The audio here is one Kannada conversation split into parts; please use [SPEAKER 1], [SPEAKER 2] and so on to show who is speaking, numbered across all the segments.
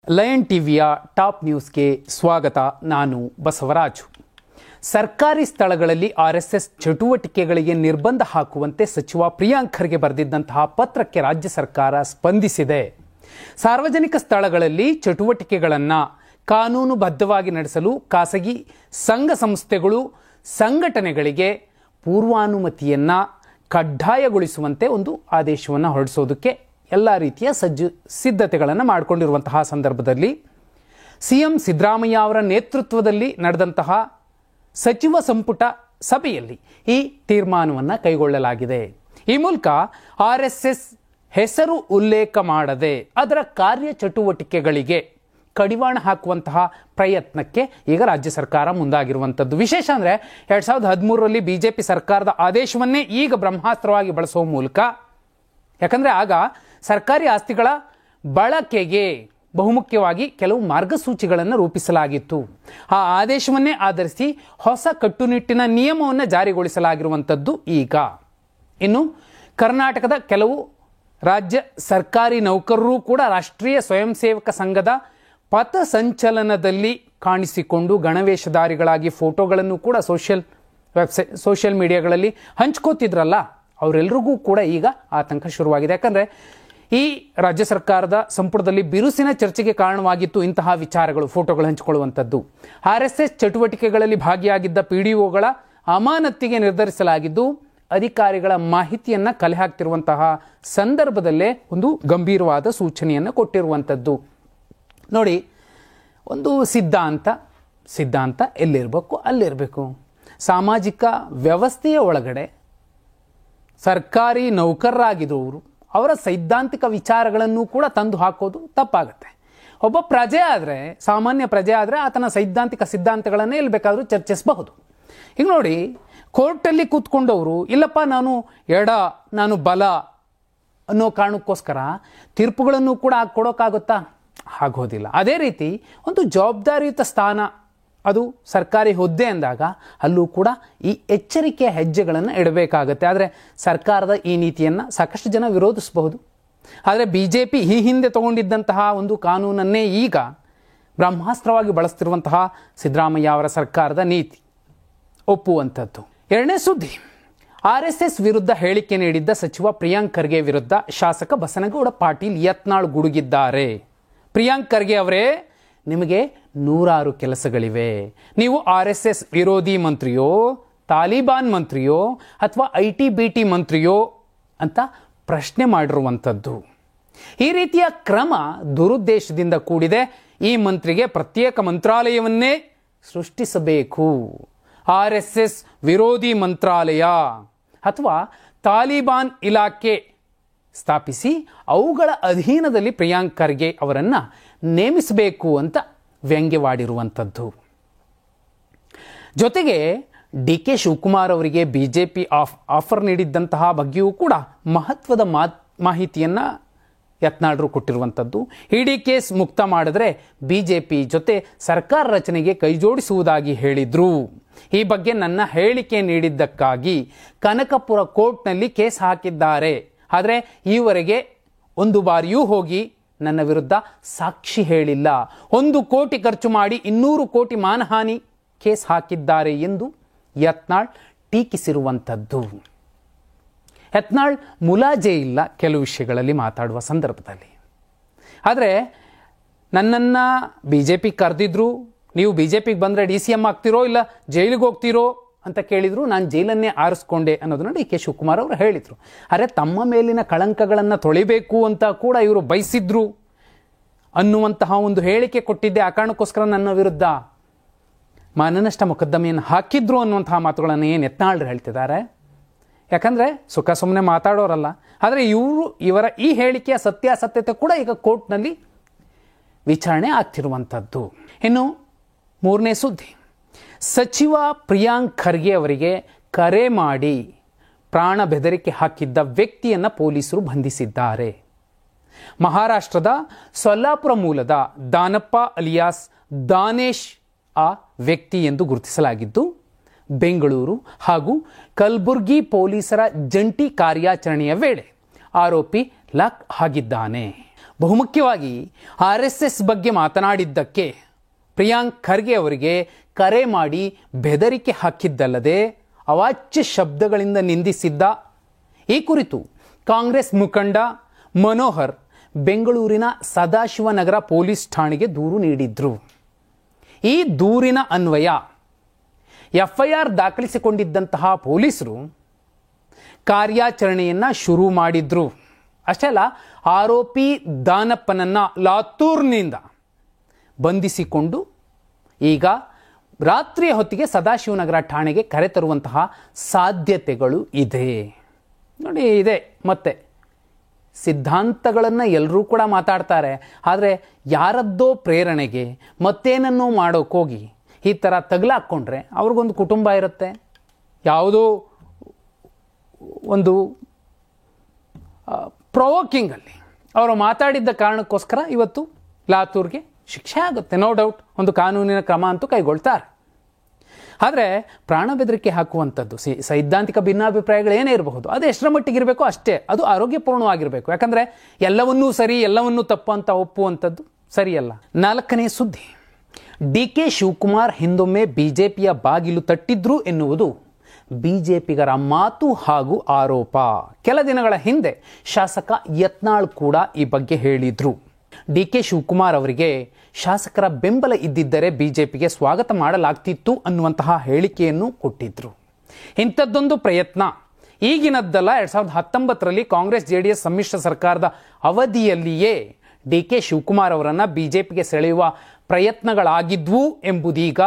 [SPEAKER 1] ಲಯನ್ ಟಿವಿಯ ಟಾಪ್ ನ್ಯೂಸ್ಗೆ ಸ್ವಾಗತ. ನಾನು ಬಸವರಾಜು. ಸರ್ಕಾರಿ ಸ್ಥಳಗಳಲ್ಲಿ ಆರ್ಎಸ್ಎಸ್ ಚಟುವಟಿಕೆಗಳಿಗೆ ನಿರ್ಬಂಧ ಹಾಕುವಂತೆ ಸಚಿವ ಪ್ರಿಯಾಂಕ್ ಖರ್ಗೆ ಬರೆದಿದ್ದಂತಹ ಪತ್ರಕ್ಕೆ ರಾಜ್ಯ ಸರ್ಕಾರ ಸ್ಪಂದಿಸಿದೆ. ಸಾರ್ವಜನಿಕ ಸ್ಥಳಗಳಲ್ಲಿ ಚಟುವಟಿಕೆಗಳನ್ನು ಕಾನೂನುಬದ್ಧವಾಗಿ ನಡೆಸಲು ಖಾಸಗಿ ಸಂಘ ಸಂಸ್ಥೆಗಳು ಸಂಘಟನೆಗಳಿಗೆ ಪೂರ್ವಾನುಮತಿಯನ್ನು ಕಡ್ಡಾಯಗೊಳಿಸುವಂತೆ ಒಂದು ಆದೇಶವನ್ನು ಹೊರಡಿಸೋದಕ್ಕೆ ಎಲ್ಲ ರೀತಿಯ ಸಿದ್ಧತೆಗಳನ್ನು ಮಾಡಿಕೊಂಡಿರುವಂತಹ ಸಂದರ್ಭದಲ್ಲಿ ಸಿಎಂ ಸಿದ್ದರಾಮಯ್ಯ ಅವರ ನೇತೃತ್ವದಲ್ಲಿ ನಡೆದಂತಹ ಸಚಿವ ಸಂಪುಟ ಸಭೆಯಲ್ಲಿ ಈ ತೀರ್ಮಾನವನ್ನು ಕೈಗೊಳ್ಳಲಾಗಿದೆ. ಈ ಮೂಲಕ ಆರ್ಎಸ್ಎಸ್ ಹೆಸರು ಉಲ್ಲೇಖ ಮಾಡದೆ ಅದರ ಕಾರ್ಯಚಟುವಟಿಕೆಗಳಿಗೆ ಕಡಿವಾಣ ಹಾಕುವಂತಹ ಪ್ರಯತ್ನಕ್ಕೆ ಈಗ ರಾಜ್ಯ ಸರ್ಕಾರ ಮುಂದಾಗಿರುವಂಥದ್ದು. ವಿಶೇಷ ಅಂದರೆ 2013ರಲ್ಲಿ ಬಿಜೆಪಿ ಸರ್ಕಾರದ ಆದೇಶವನ್ನೇ ಈಗ ಬ್ರಹ್ಮಾಸ್ತ್ರವಾಗಿ ಬಳಸುವ ಮೂಲಕ, ಯಾಕಂದರೆ ಆಗ ಸರ್ಕಾರಿ ಆಸ್ತಿಗಳ ಬಳಕೆಗೆ ಬಹುಮುಖ್ಯವಾಗಿ ಕೆಲವು ಮಾರ್ಗಸೂಚಿಗಳನ್ನು ರೂಪಿಸಲಾಗಿತ್ತು. ಆ ಆದೇಶವನ್ನೇ ಆಧರಿಸಿ ಹೊಸ ಕಟ್ಟುನಿಟ್ಟಿನ ನಿಯಮವನ್ನು ಜಾರಿಗೊಳಿಸಲಾಗಿರುವಂಥದ್ದು ಈಗ. ಇನ್ನು ಕರ್ನಾಟಕದ ಕೆಲವು ರಾಜ್ಯ ಸರ್ಕಾರಿ ನೌಕರರು ಕೂಡ ರಾಷ್ಟ್ರೀಯ ಸ್ವಯಂ ಸೇವಕ ಸಂಘದ ಪಥ ಸಂಚಲನದಲ್ಲಿ ಕಾಣಿಸಿಕೊಂಡು ಗಣವೇಷಧಾರಿಗಳಾಗಿ ಫೋಟೋಗಳನ್ನು ಕೂಡ ಸೋಷಿಯಲ್ ಮೀಡಿಯಾಗಳಲ್ಲಿ ಹಂಚ್ಕೋತಿದ್ರಲ್ಲ, ಅವರೆಲ್ಲರಿಗೂ ಕೂಡ ಈಗ ಆತಂಕ ಶುರುವಾಗಿದೆ. ಯಾಕಂದರೆ ಈ ರಾಜ್ಯ ಸರ್ಕಾರದ ಸಂಪುಟದಲ್ಲಿ ಬಿರುಸಿನ ಚರ್ಚೆಗೆ ಕಾರಣವಾಗಿತ್ತು ಇಂತಹ ವಿಚಾರಗಳು, ಫೋಟೋಗಳು ಹಂಚಿಕೊಳ್ಳುವಂಥದ್ದು. ಆರ್ಎಸ್ಎಸ್ ಚಟುವಟಿಕೆಗಳಲ್ಲಿ ಭಾಗಿಯಾಗಿದ್ದ ಪಿಡಿಒಗಳ ಅಮಾನತಿಗೆ ನಿರ್ಧರಿಸಲಾಗಿದ್ದು, ಅಧಿಕಾರಿಗಳ ಮಾಹಿತಿಯನ್ನು ಕಲೆ ಹಾಕ್ತಿರುವಂತಹ ಸಂದರ್ಭದಲ್ಲೇ ಒಂದು ಗಂಭೀರವಾದ ಸೂಚನೆಯನ್ನು ಕೊಟ್ಟಿರುವಂಥದ್ದು. ನೋಡಿ, ಒಂದು ಸಿದ್ಧಾಂತ ಎಲ್ಲಿರಬೇಕು ಅಲ್ಲಿರಬೇಕು. ಸಾಮಾಜಿಕ ವ್ಯವಸ್ಥೆಯ ಒಳಗಡೆ ಸರ್ಕಾರಿ ನೌಕರರಾಗಿದ್ದವರು ಅವರ ಸೈದ್ಧಾಂತಿಕ ವಿಚಾರಗಳನ್ನು ಕೂಡ ತಂದು ಹಾಕೋದು ತಪ್ಪಾಗುತ್ತೆ. ಒಬ್ಬ ಪ್ರಜೆ ಆದರೆ, ಸಾಮಾನ್ಯ ಪ್ರಜೆ ಆದರೆ ಆತನ ಸೈದ್ಧಾಂತಿಕ ಸಿದ್ಧಾಂತಗಳನ್ನೇ ಎಲ್ಲಿ ಬೇಕಾದರೂ ಚರ್ಚಿಸಬಹುದು. ಈಗ ನೋಡಿ, ಕೋರ್ಟಲ್ಲಿ ಕೂತ್ಕೊಂಡವರು ಇಲ್ಲಪ್ಪ ನಾನು ಎಡ ನಾನು ಬಲ ಅನ್ನೋ ಕಾರಣಕ್ಕೋಸ್ಕರ ತೀರ್ಪುಗಳನ್ನು ಕೂಡ ಕೊಡೋಕ್ಕಾಗುತ್ತಾ? ಆಗೋದಿಲ್ಲ. ಅದೇ ರೀತಿ ಒಂದು ಜವಾಬ್ದಾರಿಯುತ ಸ್ಥಾನ, ಅದು ಸರ್ಕಾರಿ ಹುದ್ದೆ ಅಂದಾಗ ಅಲ್ಲೂ ಕೂಡ ಈ ಎಚ್ಚರಿಕೆಯ ಹೆಜ್ಜೆಗಳನ್ನು ಇಡಬೇಕಾಗತ್ತೆ. ಆದರೆ ಸರ್ಕಾರದ ಈ ನೀತಿಯನ್ನು ಸಾಕಷ್ಟು ಜನ ವಿರೋಧಿಸಬಹುದು. ಆದರೆ BJP ಈ ಹಿಂದೆ ತಗೊಂಡಿದ್ದಂತಹ ಒಂದು ಕಾನೂನನ್ನೇ ಈಗ ಬ್ರಹ್ಮಾಸ್ತ್ರವಾಗಿ ಬಳಸ್ತಿರುವಂತಹ ಸಿದ್ದರಾಮಯ್ಯ ಅವರ ಸರ್ಕಾರದ ನೀತಿ ಒಪ್ಪುವಂಥದ್ದು. ಎರಡನೇ ಸುದ್ದಿ, RSS ವಿರುದ್ಧ ಹೇಳಿಕೆ ನೀಡಿದ್ದ ಸಚಿವ ಪ್ರಿಯಾಂಕ್ ಖರ್ಗೆ ವಿರುದ್ಧ ಶಾಸಕ ಬಸನಗೌಡ ಪಾಟೀಲ್ ಯತ್ನಾಳ್ ಗುಡುಗಿದ್ದಾರೆ. ಪ್ರಿಯಾಂಕ್ ಖರ್ಗೆ ಅವರೇ, ನಿಮಗೆ 100 ಕೆಲಸಗಳಿವೆ. ನೀವು RSS ವಿರೋಧಿ ಮಂತ್ರಿಯೋ, ತಾಲಿಬಾನ್ ಮಂತ್ರಿಯೋ ಅಥವಾ IT-BT ಮಂತ್ರಿಯೋ ಅಂತ ಪ್ರಶ್ನೆ ಮಾಡಿರುವಂಥದ್ದು. ಈ ರೀತಿಯ ಕ್ರಮ ದುರುದ್ದೇಶದಿಂದ ಕೂಡಿದೆ. ಈ ಮಂತ್ರಿಗೆ ಪ್ರತ್ಯೇಕ ಮಂತ್ರಾಲಯವನ್ನೇ ಸೃಷ್ಟಿಸಬೇಕು. RSS ವಿರೋಧಿ ಮಂತ್ರಾಲಯ ಅಥವಾ ತಾಲಿಬಾನ್ ಇಲಾಖೆ ಸ್ಥಾಪಿಸಿ ಅವುಗಳ ಅಧೀನದಲ್ಲಿ ಪ್ರಿಯಾಂಕ್ ಖರ್ಗೆ ಅವರನ್ನು ನೇಮಿಸಬೇಕು ಅಂತ ವ್ಯಂಗ್ಯವಾಡಿರುವಂಥದ್ದು. ಜೊತೆಗೆ DK ಶಿವಕುಮಾರ್ ಅವರಿಗೆ BJP ಆಫರ್ ನೀಡಿದ್ದಂತಹ ಬಗ್ಗೆಯೂ ಕೂಡ ಮಹತ್ವದ ಮಾಹಿತಿಯನ್ನು ಯತ್ನಾಳರು ಕೊಟ್ಟಿರುವಂಥದ್ದು. ಇಡಿ ಕೇಸ್ ಮುಕ್ತ ಮಾಡಿದ್ರೆ BJP ಜೊತೆ ಸರ್ಕಾರ ರಚನೆಗೆ ಕೈಜೋಡಿಸುವುದಾಗಿ ಹೇಳಿದ್ರು. ಈ ಬಗ್ಗೆ ನನ್ನ ಹೇಳಿಕೆ ನೀಡಿದ್ದಕ್ಕಾಗಿ ಕನಕಪುರ ಕೋರ್ಟ್ನಲ್ಲಿ ಕೇಸ್ ಹಾಕಿದ್ದಾರೆ. ಆದರೆ ಈವರೆಗೆ ಒಂದು ಬಾರಿಯೂ ಹೋಗಿ ನನ್ನ ವಿರುದ್ಧ ಸಾಕ್ಷಿ ಹೇಳಿಲ್ಲ. 1 ಕೋಟಿ ಖರ್ಚು ಮಾಡಿ 200 ಕೋಟಿ ಮಾನಹಾನಿ ಕೇಸ್ ಹಾಕಿದ್ದಾರೆ ಎಂದು ಯತ್ನಾಳ್ ಟೀಕಿಸಿರುವಂಥದ್ದು. ಯತ್ನಾಳ್ ಮುಲಾಜೆ ಇಲ್ಲ ಕೆಲವು ವಿಷಯಗಳಲ್ಲಿ ಮಾತಾಡುವ ಸಂದರ್ಭದಲ್ಲಿ. ಆದರೆ ನನ್ನನ್ನು BJP ಕರೆದಿದ್ರು, ನೀವು BJPಗೆ ಬಂದರೆ DCM ಆಗ್ತಿರೋ ಇಲ್ಲ ಜೈಲಿಗೆ ಹೋಗ್ತಿರೋ ಅಂತ ಕೇಳಿದ್ರು. ನಾನು ಜೈಲನ್ನೇ ಆರಿಸ್ಕೊಂಡೆ ಅನ್ನೋದನ್ನು DK ಶಿವಕುಮಾರ್ ಅವರು ಹೇಳಿದರು. ಅರೆ, ತಮ್ಮ ಮೇಲಿನ ಕಳಂಕಗಳನ್ನು ತೊಳಿಬೇಕು ಅಂತ ಕೂಡ ಇವರು ಬಯಸಿದ್ರು ಅನ್ನುವಂತಹ ಒಂದು ಹೇಳಿಕೆ ಕೊಟ್ಟಿದ್ದೆ. ಆ ಕಾರಣಕ್ಕೋಸ್ಕರ ನನ್ನ ವಿರುದ್ಧ ಮಾನನಷ್ಟ ಮೊಕದ್ದಮೆಯನ್ನು ಹಾಕಿದ್ರು ಅನ್ನುವಂತಹ ಮಾತುಗಳನ್ನು ಏನು ಯತ್ನಾಳರು ಹೇಳ್ತಿದ್ದಾರೆ. ಯಾಕಂದರೆ ಸುಖ ಸುಮ್ಮನೆ ಮಾತಾಡೋರಲ್ಲ. ಆದರೆ ಇವರ ಈ ಹೇಳಿಕೆಯ ಸತ್ಯಾಸತ್ಯತೆ ಕೂಡ ಈಗ ಕೋರ್ಟ್ನಲ್ಲಿ ವಿಚಾರಣೆ ಆಗ್ತಿರುವಂಥದ್ದು. ಇನ್ನು ಮೂರನೇ ಸುದ್ದಿ, ಸಚಿವ ಪ್ರಿಯಾಂಕ್ ಖರ್ಗೆ ಅವರಿಗೆ ಕರೆ ಮಾಡಿ ಪ್ರಾಣ ಬೆದರಿಕೆ ಹಾಕಿದ್ದ ವ್ಯಕ್ತಿಯನ್ನು ಪೊಲೀಸರು ಬಂಧಿಸಿದ್ದಾರೆ. ಮಹಾರಾಷ್ಟ್ರದ ಸೊಲ್ಲಾಪುರ ಮೂಲದ ದಾನಪ್ಪ ಅಲಿಯಾಸ್ ದಾನೇಶ್ ಆ ವ್ಯಕ್ತಿ ಎಂದು ಗುರುತಿಸಲಾಗಿದ್ದು, ಬೆಂಗಳೂರು ಹಾಗೂ ಕಲಬುರ್ಗಿ ಪೊಲೀಸರ ಜಂಟಿ ಕಾರ್ಯಾಚರಣೆಯ ವೇಳೆ ಆರೋಪಿ ಲಾಕ್ ಆಗಿದ್ದಾನೆ. ಬಹುಮುಖ್ಯವಾಗಿ RSS ಬಗ್ಗೆ ಮಾತನಾಡಿದ್ದಕ್ಕೆ ಪ್ರಿಯಾಂಕ್ ಖರ್ಗೆ ಅವರಿಗೆ ಕರೆ ಮಾಡಿ ಬೆದರಿಕೆ ಹಾಕಿದ್ದಲ್ಲದೆ ಅವಾಚ್ಯ ಶಬ್ದಗಳಿಂದ ನಿಂದಿಸಿದ್ದ. ಈ ಕುರಿತು ಕಾಂಗ್ರೆಸ್ ಮುಖಂಡ ಮನೋಹರ್ ಬೆಂಗಳೂರಿನ ಸದಾಶಿವನಗರ ಪೊಲೀಸ್ ಠಾಣೆಗೆ ದೂರು ನೀಡಿದ್ರು. ಈ ದೂರಿನ ಅನ್ವಯ FIR ದಾಖಲಿಸಿಕೊಂಡಿದ್ದಂತಹ ಪೊಲೀಸರು ಕಾರ್ಯಾಚರಣೆಯನ್ನು ಶುರು ಮಾಡಿದ್ರು. ಅಷ್ಟೇ ಅಲ್ಲ, ಆರೋಪಿ ದಾನಪ್ಪನನ್ನ ಲಾತೂರ್ನಿಂದ ಬಂಧಿಸಿಕೊಂಡು ಈಗ ರಾತ್ರಿಯ ಹೊತ್ತಿಗೆ ಸದಾಶಿವನಗರ ಠಾಣೆಗೆ ಕರೆತರುವಂತಹ ಸಾಧ್ಯತೆಗಳು ಇದೆ. ನೋಡಿ, ಇದೆ ಮತ್ತೆ ಸಿದ್ಧಾಂತಗಳನ್ನು ಎಲ್ಲರೂ ಕೂಡ ಮಾತಾಡ್ತಾರೆ, ಆದರೆ ಯಾರದ್ದೋ ಪ್ರೇರಣೆಗೆ ಮತ್ತೇನನ್ನೋ ಮಾಡೋಕ್ಕೋಗಿ ಈ ಥರ ತಗಲಾಕ್ಕೊಂಡ್ರೆ ಅವ್ರಿಗೊಂದು ಕುಟುಂಬ ಇರುತ್ತೆ. ಯಾವುದೋ ಒಂದು ಪ್ರೊವೋಕಿಂಗಲ್ಲಿ ಅವರು ಮಾತಾಡಿದ್ದ ಕಾರಣಕ್ಕೋಸ್ಕರ ಇವತ್ತು ಲಾತೂರ್ಗೆ ಶಿಕ್ಷೆ ಆಗುತ್ತೆ. ನೋ ಡೌಟ್, ಒಂದು ಕಾನೂನಿನ ಕ್ರಮ ಅಂತೂ ಕೈಗೊಳ್ತಾರೆ. ಆದರೆ ಪ್ರಾಣ ಬೆದರಿಕೆ ಹಾಕುವಂಥದ್ದು, ಸೈದ್ಧಾಂತಿಕ ಭಿನ್ನಾಭಿಪ್ರಾಯಗಳು ಏನೇ ಇರಬಹುದು, ಅದು ಎಷ್ಟರ ಮಟ್ಟಿಗೆ ಇರಬೇಕು ಅಷ್ಟೇ, ಅದು ಆರೋಗ್ಯಪೂರ್ಣವಾಗಿರಬೇಕು. ಯಾಕಂದರೆ ಎಲ್ಲವನ್ನೂ ಸರಿ ಎಲ್ಲವನ್ನೂ ತಪ್ಪು ಅಂತ ಒಪ್ಪುವಂಥದ್ದು ಸರಿಯಲ್ಲ. 4ನೇ ಸುದ್ದಿ, DK ಶಿವಕುಮಾರ್ ಹಿಂದೊಮ್ಮೆ BJPಯ ಬಾಗಿಲು ತಟ್ಟಿದ್ರು ಎನ್ನುವುದು BJಪಿಗರ ಮಾತು ಹಾಗೂ ಆರೋಪ. ಕೆಲ ದಿನಗಳ ಹಿಂದೆ ಶಾಸಕ ಯತ್ನಾಳ್ ಕೂಡ ಈ ಬಗ್ಗೆ ಹೇಳಿದ್ರು. DK ಶಿವಕುಮಾರ್ ಅವರಿಗೆ ಶಾಸಕರ ಬೆಂಬಲ ಇದ್ದಿದ್ದರೆ BJಪಿಗೆ ಸ್ವಾಗತ ಮಾಡಲಾಗ್ತಿತ್ತು ಅನ್ನುವಂತಹ ಹೇಳಿಕೆಯನ್ನು ಕೊಟ್ಟಿದ್ರು. ಇಂಥದ್ದೊಂದು ಪ್ರಯತ್ನ ಈಗಿನದ್ದಲ್ಲ, 2019ರಲ್ಲಿ ಕಾಂಗ್ರೆಸ್ JDS ಸಮ್ಮಿಶ್ರ ಸರ್ಕಾರದ ಅವಧಿಯಲ್ಲಿಯೇ DK ಶಿವಕುಮಾರ್ ಅವರನ್ನು BJಪಿಗೆ ಸೆಳೆಯುವ ಪ್ರಯತ್ನಗಳಾಗಿದ್ವು ಎಂಬುದೀಗ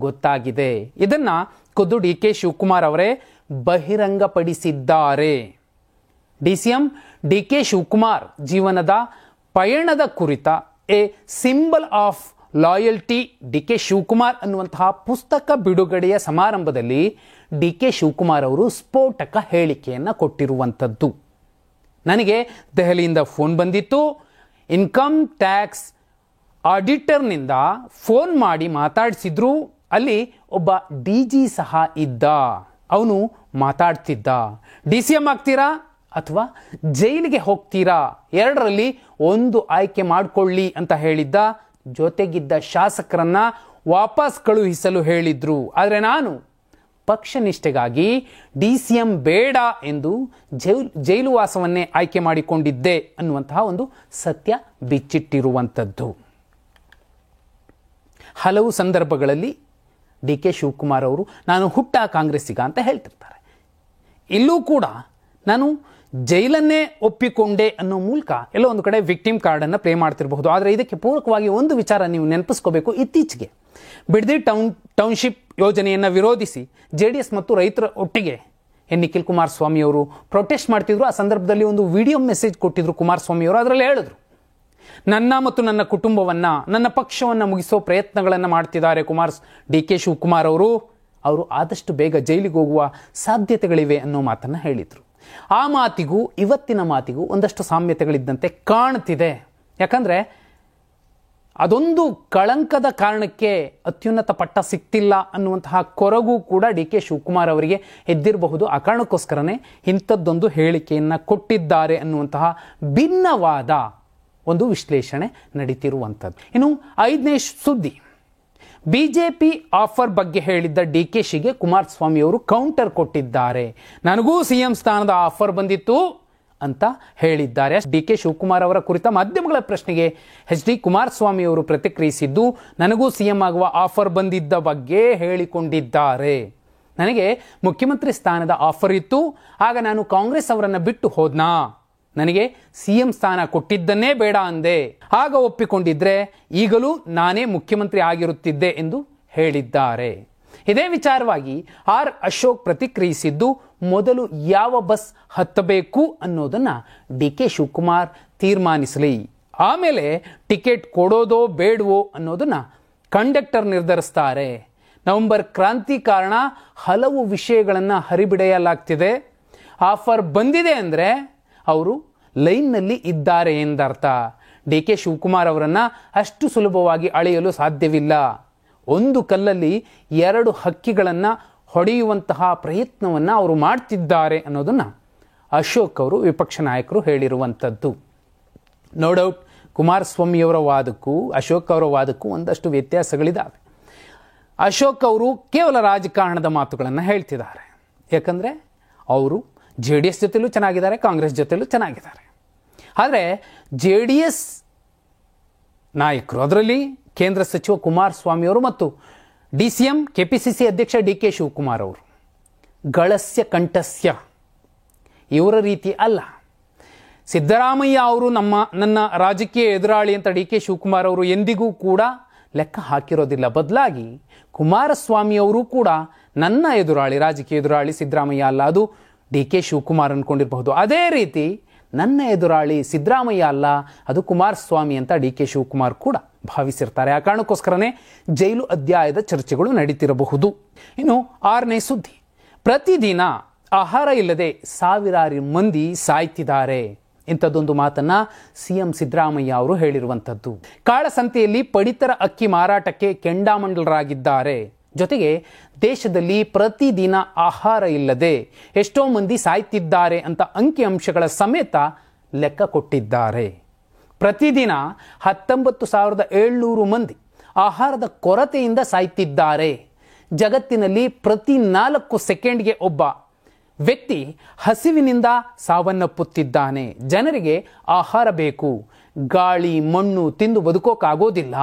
[SPEAKER 1] ಗೊತ್ತಾಗಿದೆ. ಇದನ್ನ ಖುದ್ದು DK ಶಿವಕುಮಾರ್ ಅವರೇ ಬಹಿರಂಗಪಡಿಸಿದ್ದಾರೆ. DCM DK ಶಿವಕುಮಾರ್ ಜೀವನದ ಪಯಣದ ಕುರಿತ A symbol of loyalty DK Shivakumar ಅನ್ನುವಂತಹ ಪುಸ್ತಕ ಬಿಡುಗಡೆಯ ಸಮಾರಂಭದಲ್ಲಿ DK ಶಿವಕುಮಾರ್ ಅವರು ಸ್ಫೋಟಕ ಹೇಳಿಕೆಯನ್ನು ಕೊಟ್ಟಿರುವಂಥದ್ದು. ನನಗೆ ದೆಹಲಿಯಿಂದ ಫೋನ್ ಬಂದಿತ್ತು. ಇನ್ಕಮ್ ಟ್ಯಾಕ್ಸ್ ಆಡಿಟರ್ನಿಂದ ಫೋನ್ ಮಾಡಿ ಮಾತಾಡಿಸಿದ್ರು. ಅಲ್ಲಿ ಒಬ್ಬ DG ಸಹ ಇದ್ದ, ಅವನು ಮಾತಾಡ್ತಿದ್ದ. DCM ಆಗ್ತೀರಾ ಅಥವಾ ಜೈಲಿಗೆ ಹೋಗ್ತೀರಾ, ಎರಡರಲ್ಲಿ ಒಂದು ಆಯ್ಕೆ ಮಾಡಿಕೊಳ್ಳಿ ಅಂತ ಹೇಳಿದ್ದ. ಜೊತೆಗಿದ್ದ ಶಾಸಕರನ್ನ ವಾಪಸ್ ಕಳುಹಿಸಲು ಹೇಳಿದ್ರು. ಆದರೆ ನಾನು ಪಕ್ಷ ನಿಷ್ಠೆಗಾಗಿ DCM ಬೇಡ ಎಂದು ಜೈಲುವಾಸವನ್ನೇ ಆಯ್ಕೆ ಮಾಡಿಕೊಂಡಿದ್ದೆ ಅನ್ನುವಂತಹ ಒಂದು ಸತ್ಯ ಬಿಚ್ಚಿಟ್ಟಿರುವಂಥದ್ದು. ಹಲವು ಸಂದರ್ಭಗಳಲ್ಲಿ DK ಶಿವಕುಮಾರ್ ಅವರು ನಾನು ಹುಟ್ಟ ಕಾಂಗ್ರೆಸ್ಸಿಗ ಅಂತ ಹೇಳ್ತಿರ್ತಾರೆ. ಇಲ್ಲೂ ಕೂಡ ನಾನು ಜೈಲನ್ನೇ ಒಪ್ಪಿಕೊಂಡೆ ಅನ್ನೋ ಮೂಲಕ ಎಲ್ಲೋ ಒಂದು ಕಡೆ ವಿಕ್ಟಿಮ್ ಕಾರ್ಡನ್ನು ಪ್ಲೇ ಮಾಡ್ತಿರಬಹುದು. ಆದರೆ ಇದಕ್ಕೆ ಪೂರಕವಾಗಿ ಒಂದು ವಿಚಾರ ನೀವು ನೆನಪಿಸ್ಕೋಬೇಕು. ಇತ್ತೀಚೆಗೆ ಬಿಡದಿ ಟೌನ್ಶಿಪ್ ಯೋಜನೆಯನ್ನು ವಿರೋಧಿಸಿ JDS ಮತ್ತು ರೈತರ ಒಟ್ಟಿಗೆ ನಿಖಿಲ್ ಕುಮಾರಸ್ವಾಮಿ ಅವರು ಪ್ರೊಟೆಸ್ಟ್ ಮಾಡ್ತಿದ್ರು. ಆ ಸಂದರ್ಭದಲ್ಲಿ ಒಂದು ವಿಡಿಯೋ ಮೆಸೇಜ್ ಕೊಟ್ಟಿದ್ರು ಕುಮಾರಸ್ವಾಮಿ ಅವರು. ಅದರಲ್ಲಿ ಹೇಳಿದ್ರು, ನನ್ನ ಮತ್ತು ನನ್ನ ಕುಟುಂಬವನ್ನು, ನನ್ನ ಪಕ್ಷವನ್ನು ಮುಗಿಸೋ ಪ್ರಯತ್ನಗಳನ್ನು ಮಾಡ್ತಿದ್ದಾರೆ DK ಶಿವಕುಮಾರ್ ಅವರು ಆದಷ್ಟು ಬೇಗ ಜೈಲಿಗೆ ಹೋಗುವ ಸಾಧ್ಯತೆಗಳಿವೆ ಅನ್ನೋ ಮಾತನ್ನು ಹೇಳಿದರು. ಆ ಮಾತಿಗೂ ಇವತ್ತಿನ ಮಾತಿಗೂ ಒಂದಷ್ಟು ಸಾಮ್ಯತೆಗಳಿದ್ದಂತೆ ಕಾಣ್ತಿದೆ. ಯಾಕಂದರೆ ಅದೊಂದು ಕಳಂಕದ ಕಾರಣಕ್ಕೆ ಅತ್ಯುನ್ನತ ಪಟ್ಟ ಸಿಗ್ತಿಲ್ಲ ಅನ್ನುವಂತಹ ಕೊರಗು ಕೂಡ DK ಶಿವಕುಮಾರ್ ಅವರಿಗೆ ಎದ್ದಿರಬಹುದು. ಆ ಕಾರಣಕ್ಕೋಸ್ಕರನೇ ಇಂಥದ್ದೊಂದು ಹೇಳಿಕೆಯನ್ನು ಕೊಟ್ಟಿದ್ದಾರೆ ಅನ್ನುವಂತಹ ಭಿನ್ನವಾದ ಒಂದು ವಿಶ್ಲೇಷಣೆ ನಡೀತಿರುವಂಥದ್ದು. ಇನ್ನು 5ನೇ ಸುದ್ದಿ, BJP ಆಫರ್ ಬಗ್ಗೆ ಹೇಳಿದ್ದ DKಶಿಗೆ ಕುಮಾರಸ್ವಾಮಿ ಅವರು ಕೌಂಟರ್ ಕೊಟ್ಟಿದ್ದಾರೆ. ನನಗೂ CM ಸ್ಥಾನದ ಆಫರ್ ಬಂದಿತ್ತು ಅಂತ ಹೇಳಿದ್ದಾರೆ. DK ಶಿವಕುಮಾರ್ ಅವರ ಕುರಿತ ಮಾಧ್ಯಮಗಳ ಪ್ರಶ್ನೆಗೆ HD ಕುಮಾರಸ್ವಾಮಿ ಅವರು ಪ್ರತಿಕ್ರಿಯಿಸಿದ್ದು, ನನಗೂ CM ಆಗುವ ಆಫರ್ ಬಂದಿದ್ದ ಬಗ್ಗೆ ಹೇಳಿಕೊಂಡಿದ್ದಾರೆ. ನನಗೆ ಮುಖ್ಯಮಂತ್ರಿ ಸ್ಥಾನದ ಆಫರ್ ಇತ್ತು, ಆಗ ನಾನು ಕಾಂಗ್ರೆಸ್ ಅವರನ್ನು ಬಿಟ್ಟು ಹೋದ್ನಾ, ನನಗೆ CM ಸ್ಥಾನ ಕೊಟ್ಟಿದ್ದನ್ನೇ ಬೇಡ ಅಂದೆ, ಆಗ ಒಪ್ಪಿಕೊಂಡಿದ್ರೆ ಈಗಲೂ ನಾನೇ ಮುಖ್ಯಮಂತ್ರಿ ಆಗಿರುತ್ತಿದ್ದೆ ಎಂದು ಹೇಳಿದ್ದಾರೆ. ಇದೇ ವಿಚಾರವಾಗಿ ಅಶೋಕ್ ಪ್ರತಿಕ್ರಿಯಿಸಿದ್ದು, ಮೊದಲು ಯಾವ ಬಸ್ ಹತ್ತಬೇಕು ಅನ್ನೋದನ್ನ DK ಶಿವಕುಮಾರ್ ತೀರ್ಮಾನಿಸಲಿ, ಆಮೇಲೆ ಟಿಕೆಟ್ ಕೊಡೋದೋ ಬೇಡವೋ ಅನ್ನೋದನ್ನ ಕಂಡಕ್ಟರ್ ನಿರ್ಧರಿಸ್ತಾರೆ. ನವೆಂಬರ್ ಕ್ರಾಂತಿ ಕಾರಣ ಹಲವು ವಿಷಯಗಳನ್ನು ಹರಿಬಿಡೆಯಲಾಗ್ತಿದೆ. ಆಫರ್ ಬಂದಿದೆ ಅಂದರೆ ಅವರು ಲೈನ್ನಲ್ಲಿ ಇದ್ದಾರೆ ಎಂದರ್ಥ. DK ಶಿವಕುಮಾರ್ ಅವರನ್ನು ಅಷ್ಟು ಸುಲಭವಾಗಿ ಅಳೆಯಲು ಸಾಧ್ಯವಿಲ್ಲ. ಒಂದು ಕಲ್ಲಲ್ಲಿ 2 ಹಕ್ಕಿಗಳನ್ನು ಹೊಡೆಯುವಂತಹ ಪ್ರಯತ್ನವನ್ನು ಅವರು ಮಾಡ್ತಿದ್ದಾರೆ ಅನ್ನೋದನ್ನು ಅಶೋಕ್ ಅವರು ವಿಪಕ್ಷ ನಾಯಕರು ಹೇಳಿರುವಂಥದ್ದು. ನೋ ಡೌಟ್ ಕುಮಾರಸ್ವಾಮಿಯವರ ವಾದಕ್ಕೂ ಅಶೋಕ್ ಅವರ ವಾದಕ್ಕೂ ಒಂದಷ್ಟು ವ್ಯತ್ಯಾಸಗಳಿದ್ದಾವೆ. ಅಶೋಕ್ ಅವರು ಕೇವಲ ರಾಜಕಾರಣದ ಮಾತುಗಳನ್ನು ಹೇಳ್ತಿದ್ದಾರೆ. ಯಾಕಂದರೆ ಅವರು JDS ಜೊತೆಲೂ ಚೆನ್ನಾಗಿದ್ದಾರೆ, ಕಾಂಗ್ರೆಸ್ ಜೊತೆಲೂ ಚೆನ್ನಾಗಿದ್ದಾರೆ. ಆದರೆ JDS ನಾಯಕರು, ಅದರಲ್ಲಿ ಕೇಂದ್ರ ಸಚಿವ ಕುಮಾರಸ್ವಾಮಿಯವರು ಮತ್ತು DCM KPCC ಅಧ್ಯಕ್ಷ DK ಶಿವಕುಮಾರ್ ಅವರು ಗಳಸ್ಯ ಕಂಠಸ್ಯ ಇವರ ರೀತಿ ಅಲ್ಲ. ಸಿದ್ದರಾಮಯ್ಯ ಅವರು ನನ್ನ ರಾಜಕೀಯ ಎದುರಾಳಿ ಅಂತ DK ಶಿವಕುಮಾರ್ ಅವರು ಎಂದಿಗೂ ಕೂಡ ಲೆಕ್ಕ ಹಾಕಿರೋದಿಲ್ಲ. ಬದಲಾಗಿ ಕುಮಾರಸ್ವಾಮಿಯವರು ಕೂಡ ನನ್ನ ಎದುರಾಳಿ, ರಾಜಕೀಯ ಎದುರಾಳಿ ಸಿದ್ದರಾಮಯ್ಯ ಅಲ್ಲ, ಅದು DK ಶಿವಕುಮಾರ್ ಅಂದ್ಕೊಂಡಿರಬಹುದು. ಅದೇ ರೀತಿ ನನ್ನ ಎದುರಾಳಿ ಸಿದ್ದರಾಮಯ್ಯ ಅಲ್ಲ, ಅದು ಕುಮಾರಸ್ವಾಮಿ ಅಂತ DK ಶಿವಕುಮಾರ್ ಕೂಡ ಭಾವಿಸಿರ್ತಾರೆ. ಆ ಕಾರಣಕ್ಕೋಸ್ಕರನೇ ಜೈಲು ಅಧ್ಯಾಯದ ಚರ್ಚೆಗಳು ನಡೀತಿರಬಹುದು. ಇನ್ನು 6ನೇ ಸುದ್ದಿ, ಪ್ರತಿದಿನ ಆಹಾರ ಇಲ್ಲದೆ ಸಾವಿರಾರು ಮಂದಿ ಸಾಯ್ತಿದ್ದಾರೆ. ಇಂಥದ್ದೊಂದು ಮಾತನ್ನ CM ಸಿದ್ದರಾಮಯ್ಯ ಅವರು ಹೇಳಿರುವಂಥದ್ದು. ಕಾಳಸಂತೆಯಲ್ಲಿ ಪಡಿತರ ಅಕ್ಕಿ ಮಾರಾಟಕ್ಕೆ ಕೆಂಡಾಮಂಡಲರಾಗಿದ್ದಾರೆ. ಜೊತೆಗೆ ದೇಶದಲ್ಲಿ ಪ್ರತಿದಿನ ಆಹಾರ ಇಲ್ಲದೆ ಎಷ್ಟೋ ಮಂದಿ ಸಾಯ್ತಿದ್ದಾರೆ ಅಂತ ಅಂಕಿಅಂಶಗಳ ಸಮೇತ ಲೆಕ್ಕ ಕೊಟ್ಟಿದ್ದಾರೆ. ಪ್ರತಿದಿನ 19,700 ಮಂದಿ ಆಹಾರದ ಕೊರತೆಯಿಂದ ಸಾಯ್ತಿದ್ದಾರೆ. ಜಗತ್ತಿನಲ್ಲಿ ಪ್ರತಿ 4 ಸೆಕೆಂಡ್ಗೆ ಒಬ್ಬ ವ್ಯಕ್ತಿ ಹಸಿವಿನಿಂದ ಸಾವನ್ನಪ್ಪುತ್ತಿದ್ದಾನೆ. ಜನರಿಗೆ ಆಹಾರ ಬೇಕು, ಗಾಳಿ ಮಣ್ಣು ತಿಂದು ಬದುಕೋಕ್ಕಾಗೋದಿಲ್ಲ.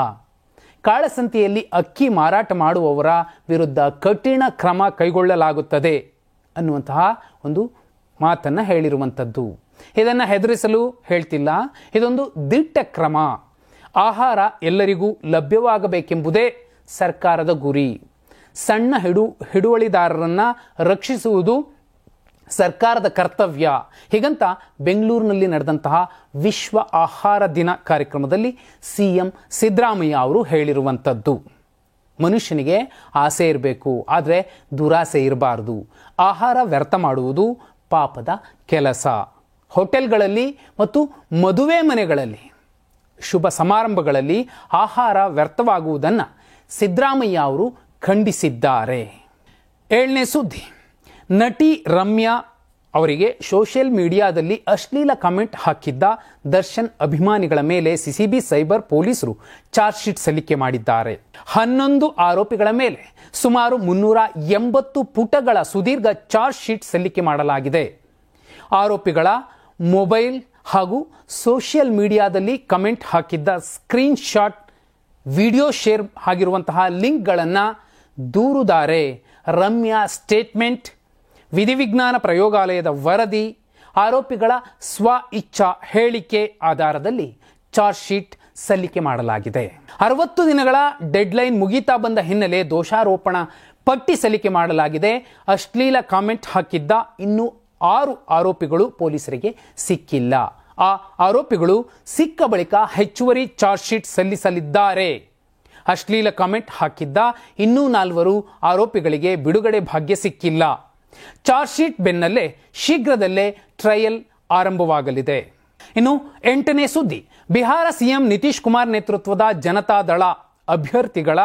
[SPEAKER 1] ಕಾಳಸಂತೆಯಲ್ಲಿ ಅಕ್ಕಿ ಮಾರಾಟ ಮಾಡುವವರ ವಿರುದ್ಧ ಕಠಿಣ ಕ್ರಮ ಕೈಗೊಳ್ಳಲಾಗುತ್ತದೆ ಅನ್ನುವಂತಹ ಒಂದು ಮಾತನ್ನು ಹೇಳಿರುವಂಥದ್ದು. ಇದನ್ನು ಹೆದರಿಸಲು ಹೇಳ್ತಿಲ್ಲ, ಇದೊಂದು ದಿಟ್ಟ ಕ್ರಮ. ಆಹಾರ ಎಲ್ಲರಿಗೂ ಲಭ್ಯವಾಗಬೇಕೆಂಬುದೇ ಸರ್ಕಾರದ ಗುರಿ. ಸಣ್ಣ ಹಿಡುವಳಿದಾರರನ್ನು ರಕ್ಷಿಸುವುದು ಸರ್ಕಾರದ ಕರ್ತವ್ಯ. ಹೀಗಂತ ಬೆಂಗಳೂರಿನಲ್ಲಿ ನಡೆದಂತಹ ವಿಶ್ವ ಆಹಾರ ದಿನ ಕಾರ್ಯಕ್ರಮದಲ್ಲಿ CM ಸಿದ್ದರಾಮಯ್ಯ ಅವರು ಹೇಳಿರುವಂಥದ್ದು. ಮನುಷ್ಯನಿಗೆ ಆಸೆ ಇರಬೇಕು, ಆದರೆ ದುರಾಸೆ ಇರಬಾರ್ದು. ಆಹಾರ ವ್ಯರ್ಥ ಮಾಡುವುದು ಪಾಪದ ಕೆಲಸ. ಹೋಟೆಲ್ಗಳಲ್ಲಿ ಮತ್ತು ಮದುವೆ ಮನೆಗಳಲ್ಲಿ, ಶುಭ ಸಮಾರಂಭಗಳಲ್ಲಿ ಆಹಾರ ವ್ಯರ್ಥವಾಗುವುದನ್ನು ಸಿದ್ದರಾಮಯ್ಯ ಅವರು ಖಂಡಿಸಿದ್ದಾರೆ. 7ನೇ ಸುದ್ದಿ, ನಟಿ ರಮ್ಯಾ ಅವರಿಗೆ ಸೋಷಿಯಲ್ ಮೀಡಿಯಾದಲ್ಲಿ ಅಶ್ಲೀಲ ಕಮೆಂಟ್ ಹಾಕಿದ್ದ ದರ್ಶನ್ ಅಭಿಮಾನಿಗಳ ಮೇಲೆ CCB ಸೈಬರ್ ಪೊಲೀಸರು ಚಾರ್ಜ್ ಶೀಟ್ ಸಲ್ಲಿಕೆ ಮಾಡಿದ್ದಾರೆ. 11 ಆರೋಪಿಗಳ ಮೇಲೆ ಸುಮಾರು 380 ಪುಟಗಳ ಸುದೀರ್ಘ ಚಾರ್ಜ್ ಶೀಟ್ ಸಲ್ಲಿಕೆ ಮಾಡಲಾಗಿದೆ. ಆರೋಪಿಗಳ ಮೊಬೈಲ್ ಹಾಗೂ ಸೋಷಿಯಲ್ ಮೀಡಿಯಾದಲ್ಲಿ ಕಮೆಂಟ್ ಹಾಕಿದ್ದ ಸ್ಕ್ರೀನ್ ಶಾಟ್, ವಿಡಿಯೋ ಶೇರ್ ಆಗಿರುವಂತಹ ಲಿಂಕ್ಗಳನ್ನು ದೂರುದಾರೆ ರಮ್ಯಾ ಸ್ಟೇಟ್ಮೆಂಟ್, ವಿಧಿವಿಜ್ಞಾನ ಪ್ರಯೋಗಾಲಯದ ವರದಿ, ಆರೋಪಿಗಳ ಸ್ವ ಇಚ್ಛಾ ಹೇಳಿಕೆ ಆಧಾರದಲ್ಲಿ ಚಾರ್ಜ್ ಶೀಟ್ ಸಲ್ಲಿಕೆ ಮಾಡಲಾಗಿದೆ. 60 ದಿನಗಳ ಡೆಡ್ಲೈನ್ ಮುಗಿತಾ ಬಂದ ಹಿನ್ನೆಲೆ ದೋಷಾರೋಪಣಾ ಪಟ್ಟಿ ಸಲ್ಲಿಕೆ ಮಾಡಲಾಗಿದೆ. ಅಶ್ಲೀಲ ಕಾಮೆಂಟ್ ಹಾಕಿದ್ದ ಇನ್ನೂ 6 ಆರೋಪಿಗಳು ಪೊಲೀಸರಿಗೆ ಸಿಕ್ಕಿಲ್ಲ. ಆ ಆರೋಪಿಗಳು ಸಿಕ್ಕ ಬಳಿಕ ಹೆಚ್ಚುವರಿ ಚಾರ್ಜ್ ಶೀಟ್ ಸಲ್ಲಿಸಲಿದ್ದಾರೆ. ಅಶ್ಲೀಲ ಕಾಮೆಂಟ್ ಹಾಕಿದ್ದ ಇನ್ನೂ 4 ಆರೋಪಿಗಳಿಗೆ ಬಿಡುಗಡೆ ಭಾಗ್ಯ ಸಿಕ್ಕಿಲ್ಲ. ಚಾರ್ಜ್ ಶೀಟ್ ಬೆನ್ನಲ್ಲೇ ಶೀಘ್ರದಲ್ಲೇ ಟ್ರಯಲ್ ಆರಂಭವಾಗಲಿದೆ. ಇನ್ನು 8ನೇ ಸುದ್ದಿ, ಬಿಹಾರ CM ನಿತೀಶ್ ಕುಮಾರ್ ನೇತೃತ್ವದ ಜನತಾದಳ ಅಭ್ಯರ್ಥಿಗಳ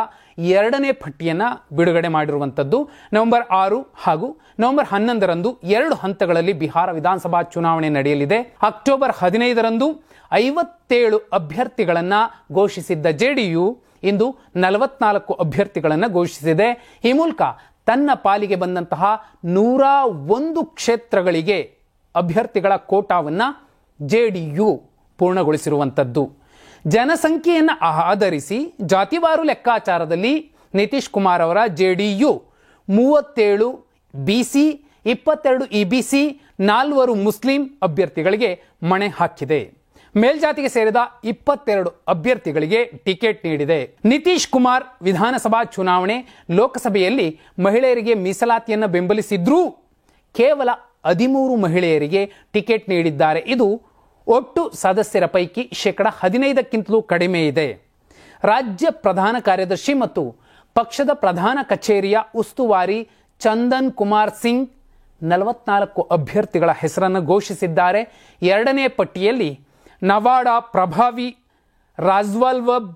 [SPEAKER 1] 2ನೇ ಪಟ್ಟಿಯನ್ನು ಬಿಡುಗಡೆ ಮಾಡಿರುವಂಥದ್ದು. ನವೆಂಬರ್ 6 ಹಾಗೂ ನವೆಂಬರ್ 11ರಂದು 2 ಹಂತಗಳಲ್ಲಿ ಬಿಹಾರ ವಿಧಾನಸಭಾ ಚುನಾವಣೆ ನಡೆಯಲಿದೆ. ಅಕ್ಟೋಬರ್ 15ರಂದು 57 ಅಭ್ಯರ್ಥಿಗಳನ್ನು ಘೋಷಿಸಿದ್ದ JDU ಇಂದು 44 ಅಭ್ಯರ್ಥಿಗಳನ್ನು ಘೋಷಿಸಿದೆ. ಈ ಮೂಲಕ ತನ್ನ ಪಾಲಿಗೆ ಬಂದಂತಹ 101 ಕ್ಷೇತ್ರಗಳಿಗೆ ಅಭ್ಯರ್ಥಿಗಳ ಕೋಟಾವನ್ನು JDU ಪೂರ್ಣಗೊಳಿಸಿರುವಂಥದ್ದು. ಜನಸಂಖ್ಯೆಯನ್ನು ಆಧರಿಸಿ ಜಾತಿವಾರು ಲೆಕ್ಕಾಚಾರದಲ್ಲಿ ನಿತೀಶ್ ಕುಮಾರ್ ಅವರ JDU 37 BC, 22 EBC, 4 ಮುಸ್ಲಿಂ ಅಭ್ಯರ್ಥಿಗಳಿಗೆ ಮಣೆ ಹಾಕಿದೆ. ಮೇಲ್ಜಾತಿಗೆ ಸೇರಿದ 22 ಅಭ್ಯರ್ಥಿಗಳಿಗೆ ಟಿಕೆಟ್ ನೀಡಿದೆ. ನಿತೀಶ್ ಕುಮಾರ್ ವಿಧಾನಸಭಾ ಚುನಾವಣೆ, ಲೋಕಸಭೆಯಲ್ಲಿ ಮಹಿಳೆಯರಿಗೆ ಮೀಸಲಾತಿಯನ್ನು ಬೆಂಬಲಿಸಿದ್ರೂ ಕೇವಲ 13 ಮಹಿಳೆಯರಿಗೆ ಟಿಕೆಟ್ ನೀಡಿದ್ದಾರೆ. ಇದು ಒಟ್ಟು ಸದಸ್ಯರ ಪೈಕಿ 15%ಕ್ಕಿಂತಲೂ ಕಡಿಮೆ ಇದೆ. ರಾಜ್ಯ ಪ್ರಧಾನ ಕಾರ್ಯದರ್ಶಿ ಮತ್ತು ಪಕ್ಷದ ಪ್ರಧಾನ ಕಚೇರಿಯ ಉಸ್ತುವಾರಿ ಚಂದನ್ ಕುಮಾರ್ ಸಿಂಗ್ 44 ಅಭ್ಯರ್ಥಿಗಳ ಹೆಸರನ್ನು ಘೋಷಿಸಿದ್ದಾರೆ. 2ನೇ ಪಟ್ಟಿಯಲ್ಲಿ ನವಾಡಾ ಪ್ರಭಾವಿ ರಾಜ್ವಲ್ವಬ್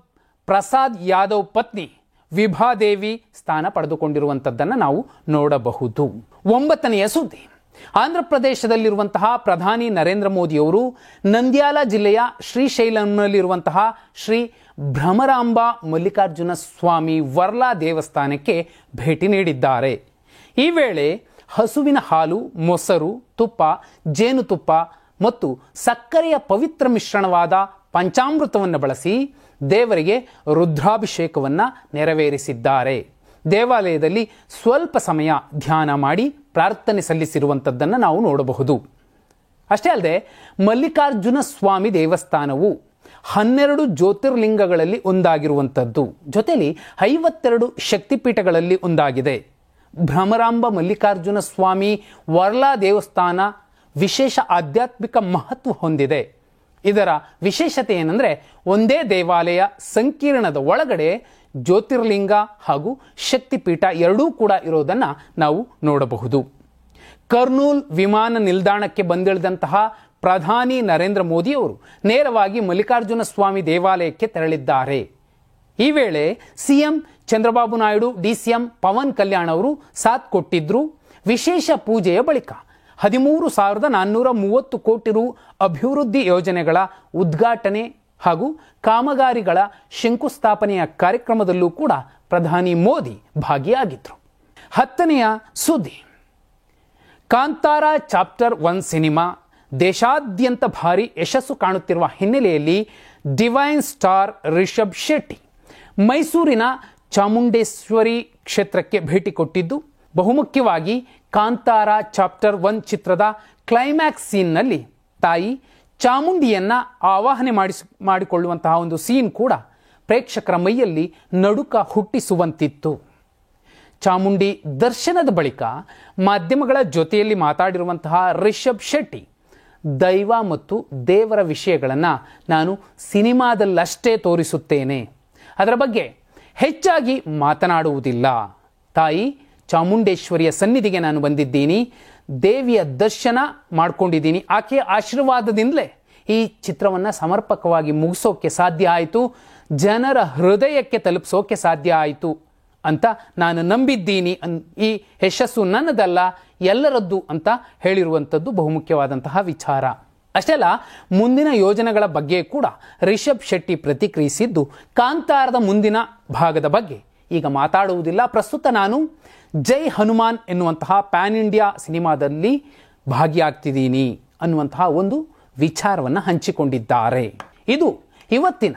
[SPEAKER 1] ಪ್ರಸಾದ್ ಯಾದವ್ ಪತ್ನಿ ವಿಭಾದೇವಿ ಸ್ಥಾನ ಪಡೆದುಕೊಂಡಿರುವಂಥದ್ದನ್ನು ನಾವು ನೋಡಬಹುದು. 9ನೆಯ ಸುದ್ದಿ, ಆಂಧ್ರ ಪ್ರದೇಶದಲ್ಲಿರುವಂತಹ ಪ್ರಧಾನಿ ನರೇಂದ್ರ ಮೋದಿಯವರು ನಂದ್ಯಾಲ ಜಿಲ್ಲೆಯ ಶ್ರೀಶೈಲಂನಲ್ಲಿರುವಂತಹ ಶ್ರೀ ಭ್ರಮರಾಂಬ ಮಲ್ಲಿಕಾರ್ಜುನ ಸ್ವಾಮಿ ವರ್ಲಾ ದೇವಸ್ಥಾನಕ್ಕೆ ಭೇಟಿ ನೀಡಿದ್ದಾರೆ. ಈ ವೇಳೆ ಹಸುವಿನ ಹಾಲು, ಮೊಸರು, ತುಪ್ಪ, ಜೇನುತುಪ್ಪ ಮತ್ತು ಸಕ್ಕರೆಯ ಪವಿತ್ರ ಮಿಶ್ರಣವಾದ ಪಂಚಾಮೃತವನ್ನು ಬಳಸಿ ದೇವರಿಗೆ ರುದ್ರಾಭಿಷೇಕವನ್ನು ನೆರವೇರಿಸಿದ್ದಾರೆ. ದೇವಾಲಯದಲ್ಲಿ ಸ್ವಲ್ಪ ಸಮಯ ಧ್ಯಾನ ಮಾಡಿ ಪ್ರಾರ್ಥನೆ ಸಲ್ಲಿಸಿರುವಂಥದ್ದನ್ನು ನಾವು ನೋಡಬಹುದು. ಅಷ್ಟೇ ಅಲ್ಲದೆ ಮಲ್ಲಿಕಾರ್ಜುನ ಸ್ವಾಮಿ ದೇವಸ್ಥಾನವು 12 ಜ್ಯೋತಿರ್ಲಿಂಗಗಳಲ್ಲಿ ಒಂದಾಗಿರುವಂಥದ್ದು, ಜೊತೆಯಲ್ಲಿ 52 ಶಕ್ತಿಪೀಠಗಳಲ್ಲಿ ಒಂದಾಗಿದೆ. ಭ್ರಮರಾಂಬ ಮಲ್ಲಿಕಾರ್ಜುನ ಸ್ವಾಮಿ ವರ್ಲಾ ದೇವಸ್ಥಾನ ವಿಶೇಷ ಆಧ್ಯಾತ್ಮಿಕ ಮಹತ್ವ ಹೊಂದಿದೆ. ಇದರ ವಿಶೇಷತೆ ಏನಂದರೆ, ಒಂದೇ ದೇವಾಲಯ ಸಂಕೀರ್ಣದ ಒಳಗಡೆ ಜ್ಯೋತಿರ್ಲಿಂಗ ಹಾಗೂ ಶಕ್ತಿಪೀಠ ಎರಡೂ ಕೂಡ ಇರೋದನ್ನು ನಾವು ನೋಡಬಹುದು. ಕರ್ನೂಲ್ ವಿಮಾನ ನಿಲ್ದಾಣಕ್ಕೆ ಬಂದಿಳಿದಂತಹ ಪ್ರಧಾನಿ ನರೇಂದ್ರ ಮೋದಿಯವರು ನೇರವಾಗಿ ಮಲ್ಲಿಕಾರ್ಜುನ ಸ್ವಾಮಿ ದೇವಾಲಯಕ್ಕೆ ತೆರಳಿದ್ದಾರೆ. ಈ ವೇಳೆ ಸಿಎಂ ಚಂದ್ರಬಾಬು ನಾಯ್ಡು, ಡಿಸಿಎಂ ಪವನ್ ಕಲ್ಯಾಣ್ ಅವರು ಸಾಥ್ ಕೊಟ್ಟಿದ್ರು. ವಿಶೇಷ ಪೂಜೆಯ ಬಳಿಕ 13,430 ಕೋಟಿ ರು ಅಭಿವೃದ್ಧಿ ಯೋಜನೆಗಳ ಉದ್ಘಾಟನೆ ಹಾಗೂ ಕಾಮಗಾರಿಗಳ ಶಂಕುಸ್ಥಾಪನೆಯ ಕಾರ್ಯಕ್ರಮದಲ್ಲೂ ಕೂಡ ಪ್ರಧಾನಿ ಮೋದಿ ಭಾಗಿಯಾಗಿದ್ದರು. 10ನೆಯ ಸುದ್ದಿ, ಕಾಂತಾರ ಚಾಪ್ಟರ್ 1 ಸಿನಿಮಾ ದೇಶಾದ್ಯಂತ ಭಾರಿ ಯಶಸ್ಸು ಕಾಣುತ್ತಿರುವ ಹಿನ್ನೆಲೆಯಲ್ಲಿ ಡಿವೈನ್ ಸ್ಟಾರ್ ರಿಷಬ್ ಶೆಟ್ಟಿ ಮೈಸೂರಿನ ಚಾಮುಂಡೇಶ್ವರಿ ಕ್ಷೇತ್ರಕ್ಕೆ ಭೇಟಿ ಕೊಟ್ಟಿದ್ದು, ಬಹುಮುಖ್ಯವಾಗಿ ಕಾಂತಾರ ಚಾಪ್ಟರ್ 1 ಚಿತ್ರದ ಕ್ಲೈಮ್ಯಾಕ್ಸ್ ಸೀನ್ನಲ್ಲಿ ತಾಯಿ ಚಾಮುಂಡಿಯನ್ನ ಆವಾಹನೆ ಮಾಡಿಕೊಳ್ಳುವಂತಹ ಒಂದು ಸೀನ್ ಕೂಡ ಪ್ರೇಕ್ಷಕರ ಮೈಯಲ್ಲಿ ನಡುಕ ಹುಟ್ಟಿಸುವಂತಿತ್ತು. ಚಾಮುಂಡಿ ದರ್ಶನದ ಬಳಿಕ ಮಾಧ್ಯಮಗಳ ಜೊತೆಯಲ್ಲಿ ಮಾತಾಡಿರುವಂತಹ ರಿಷಬ್ ಶೆಟ್ಟಿ, ದೈವ ಮತ್ತು ದೇವರ ವಿಷಯಗಳನ್ನು ನಾನು ಸಿನಿಮಾದಲ್ಲಷ್ಟೇ ತೋರಿಸುತ್ತೇನೆ, ಅದರ ಬಗ್ಗೆ ಹೆಚ್ಚಾಗಿ ಮಾತನಾಡುವುದಿಲ್ಲ. ತಾಯಿ ಚಾಮುಂಡೇಶ್ವರಿಯ ಸನ್ನಿಧಿಗೆ ನಾನು ಬಂದಿದ್ದೀನಿ, ದೇವಿಯ ದರ್ಶನ ಮಾಡ್ಕೊಂಡಿದ್ದೀನಿ, ಆಕೆಯ ಆಶೀರ್ವಾದದಿಂದಲೇ ಈ ಚಿತ್ರವನ್ನು ಸಮರ್ಪಕವಾಗಿ ಮುಗಿಸೋಕೆ ಸಾಧ್ಯ ಆಯಿತು, ಜನರ ಹೃದಯಕ್ಕೆ ತಲುಪಿಸೋಕೆ ಸಾಧ್ಯ ಆಯಿತು ಅಂತ ನಾನು ನಂಬಿದ್ದೀನಿ. ಈ ಯಶಸ್ಸು ನನ್ನದಲ್ಲ, ಎಲ್ಲರದ್ದು ಅಂತ ಹೇಳಿರುವಂಥದ್ದು ಬಹುಮುಖ್ಯವಾದಂತಹ ವಿಚಾರ. ಅಷ್ಟೇ ಅಲ್ಲ, ಮುಂದಿನ ಯೋಜನೆಗಳ ಬಗ್ಗೆ ಕೂಡ ರಿಷಬ್ ಶೆಟ್ಟಿ ಪ್ರತಿಕ್ರಿಯಿಸಿದ್ದು, ಕಾಂತಾರದ ಮುಂದಿನ ಭಾಗದ ಬಗ್ಗೆ ಈಗ ಮಾತಾಡುವುದಿಲ್ಲ, ಪ್ರಸ್ತುತ ನಾನು ಜೈ ಹನುಮಾನ್ ಎನ್ನುವಂತಹ ಪ್ಯಾನ್ ಇಂಡಿಯಾ ಸಿನಿಮಾದಲ್ಲಿ ಭಾಗಿಯಾಗ್ತಿದ್ದೀನಿ ಅನ್ನುವಂತಹ ಒಂದು ವಿಚಾರವನ್ನು ಹಂಚಿಕೊಂಡಿದ್ದಾರೆ. ಇದು ಇವತ್ತಿನ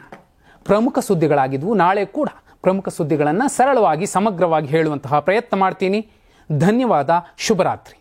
[SPEAKER 1] ಪ್ರಮುಖ ಸುದ್ದಿಗಳಾಗಿದ್ವು. ನಾಳೆ ಕೂಡ ಪ್ರಮುಖ ಸುದ್ದಿಗಳನ್ನು ಸರಳವಾಗಿ ಸಮಗ್ರವಾಗಿ ಹೇಳುವಂತಹ ಪ್ರಯತ್ನ ಮಾಡ್ತೀನಿ. ಧನ್ಯವಾದ. ಶುಭರಾತ್ರಿ.